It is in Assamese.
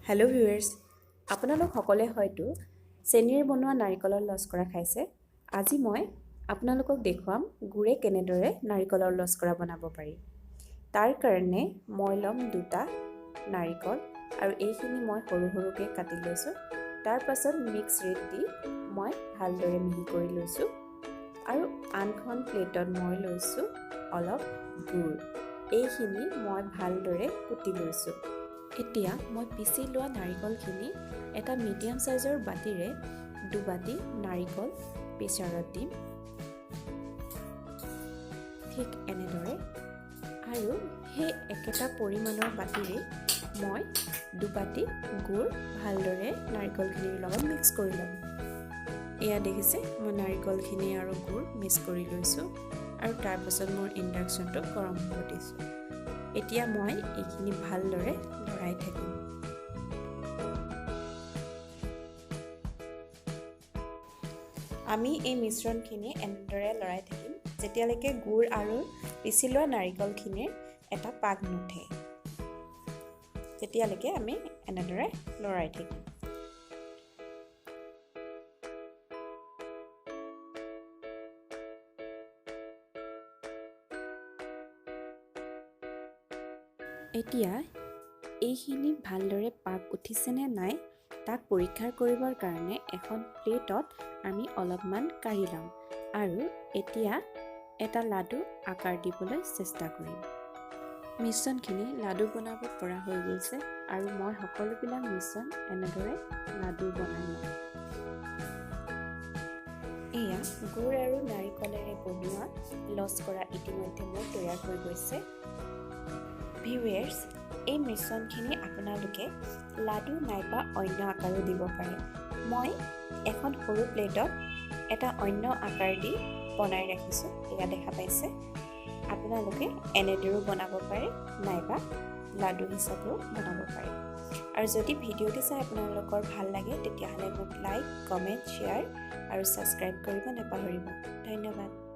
হেল্ল' ভিউৱাৰ্ছ, আপোনালোক সকলোৱে হয়তো চেনিৰে বনোৱা নাৰিকলৰ লস্কৰা খাইছে। আজি মই আপোনালোকক দেখুৱাম গুৰে কেনেদৰে নাৰিকলৰ লস্কৰা বনাব পাৰি। তাৰ কাৰণে মই ল'ম 2টা নাৰিকল আৰু এইখিনি মই সৰু সৰুকৈ কাটি লৈছোঁ। তাৰ পাছত মিক্স ৰেড দি মই ভালদৰে মিহি কৰি লৈছোঁ আৰু আনখন প্লেটত মই লৈছোঁ অলপ গুড়। এইখিনি মই ভালদৰে কুটি লৈছোঁ। এতিয়া মই পিচি লোৱা নাৰিকলখিনি এটা মিডিয়াম সাইজৰ বাটিৰে 2 বাটি নাৰিকল প্ৰেছাৰত দিম, ঠিক এনেদৰে। আৰু সেই একেটা পৰিমাণৰ বাটিৰে মই 2 বাটি গুড় ভালদৰে নাৰিকলখিনিৰ লগত মিক্স কৰি ল'ম। এয়া দেখিছে, মই নাৰিকলখিনি আৰু গুড় মিক্স কৰি লৈছোঁ আৰু তাৰপাছত মোৰ ইণ্ডাকশ্যনটো গৰম হ'ব দিছোঁ। এতিয়া মই এইখিনি ভালদৰে লৰাই থাকিম। আমি এই মিশ্ৰণখিনি এনেদৰে লৰাই থাকিম যেতিয়ালৈকে গুড় আৰু পিচি লোৱা নাৰিকলখিনিৰ এটা পাক নুঠে, তেতিয়ালৈকে আমি এনেদৰে লৰাই থাকিম। এতিয়া এইখিনি ভালদৰে পাক উঠিছেনে নাই তাক পৰীক্ষা কৰিবৰ কাৰণে এখন প্লেটত আমি অলপমান কাঢ়ি ল'ম আৰু এতিয়া এটা লাডু আকাৰ দিবলৈ চেষ্টা কৰিম। মিশ্ৰণখিনি লাডু বনাব পৰা হৈ গৈছে আৰু মই সকলোবিলাক মিশ্ৰণ এনেদৰে লাডু বনাই ল'ম। এয়া গুড় আৰু নাৰিকলেৰে বনোৱা লস্কৰা ইতিমধ্যে মোৰ তৈয়াৰ হৈ গৈছে। ভিউৱাৰ্ছ, এই মিশ্ৰণখিনি আপোনালোকে লাডু নাইবা অন্য আকাৰো দিব পাৰে। মই এখন সৰু প্লেটত এটা অন্য আকাৰ দি বনাই ৰাখিছোঁ, এয়া দেখা পাইছে। আপোনালোকে এনেদৰেও বনাব পাৰে নাইবা লাডু হিচাপেও বনাব পাৰে। আৰু যদি ভিডিঅ'টি চাই আপোনালোকৰ ভাল লাগে তেতিয়াহ'লে মোক লাইক, কমেণ্ট, শ্বেয়াৰ আৰু ছাবস্ক্ৰাইব কৰিব নাপাহৰিব। ধন্যবাদ।